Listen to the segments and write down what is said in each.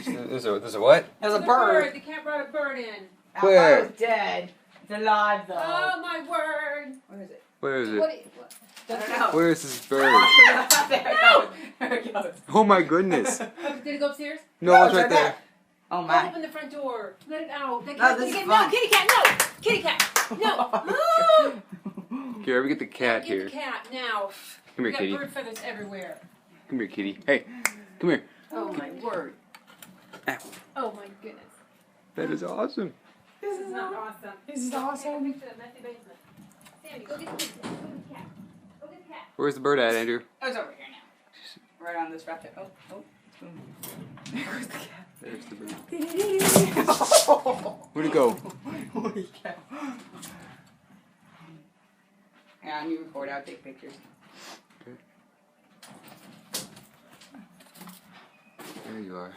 There's a what? There's a bird. The cat brought a bird in. Where? That was dead. It's alive though. Oh my word! Where is it? Where is it? What? I don't know. Where is this bird? There it goes. There it goes. Oh my goodness. Oh, did it go upstairs? No, it's right there. Oh my. Open the front door. Let it out. That No, cat's this gonna is get fun. no kitty cat. No kitty cat. No. Move. Here, we get the cat Get here. the cat now. Come We here, got kitty. bird feathers everywhere. Come here, kitty. Hey, come here. Oh my word. Ow. Oh my goodness. That is awesome. This is not awesome. This is awesome. Messy basement. Sammy, go get the cat. Go get the cat. Go get the cat. Where's the bird at, Andrew? Oh, it's over here now. Right on this wrap. Oh. Where's the cat? There's the bird. Oh. Where'd it go? Holy cow. Yeah, and you record, I'll take pictures. Okay. There you are.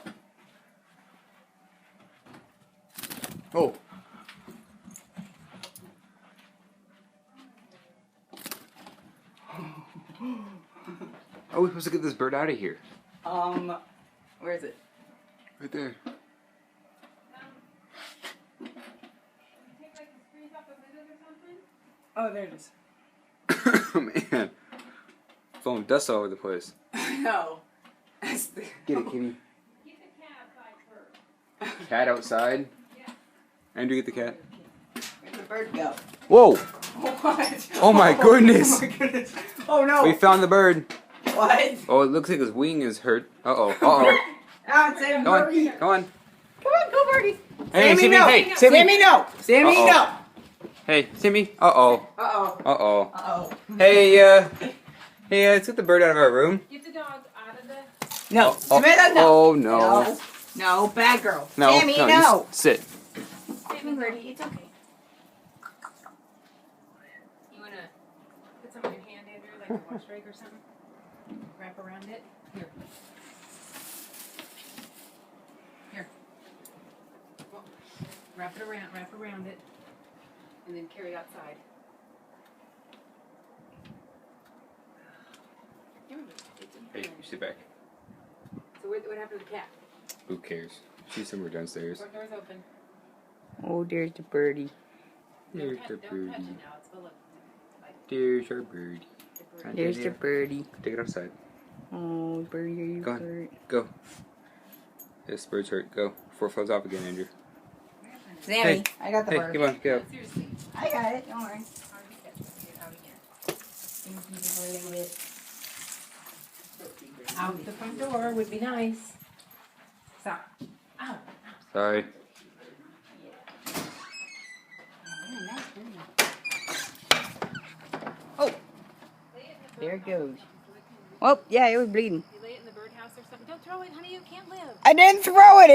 Oh. Oh, we're supposed to get this bird out of here. Where is it? Right there. Take like the screens off the windows or something? Oh, there it is. Man. Blowing dust all over the place. No. That's the... Get it, kitty. Get the cat outside first. Cat outside. Yeah. Andrew, get the cat. Where'd the bird go? Whoa! What? Oh my goodness! Oh my goodness. Oh no! We found the bird. What? Oh, it looks like his wing is hurt. Uh-oh. Uh-oh. Ah, it's a Go on. birdie. Go on. Come on, go birdie. Hey, Sammy, Sammy, no. hey, Sammy. Sammy, no. Sammy, Uh-oh. no. Hey, Sammy. Uh-oh. Uh-oh. Uh-oh. Uh-oh. Hey, let's get the bird out of our room. Get the dog out of the... No. Oh, Samantha, no. oh, no. No. No, bad girl. No, Sammy, no. no. You sit. Sammy, birdie, it's okay. You want to put some on your hand, Andrew, like a wash rag or something? Wrap around it. Here. Here. Well, wrap around it, and then carry it outside. Hey, you sit back. So what happened to the cat? Who cares? She's somewhere downstairs. Front door's open. Oh, there's the birdie. There's the Don't touch birdie. it now. It's full of There's our birdie. the bird. There's the birdie. Take it outside. Oh, birdie, are you Go on. hurt? Go. This bird's hurt. Go. Before it falls off again, Andrew. Sammy, Hey. I got the Hey, bird. come on, get up. Seriously. I got it, don't worry. How do you get it out again? Out the front door would be nice. Stop. Ow. Sorry. Oh, there it goes. Oh, yeah, it was bleeding. You lay it in the birdhouse or something. Don't throw it, honey. You can't live. I didn't throw it.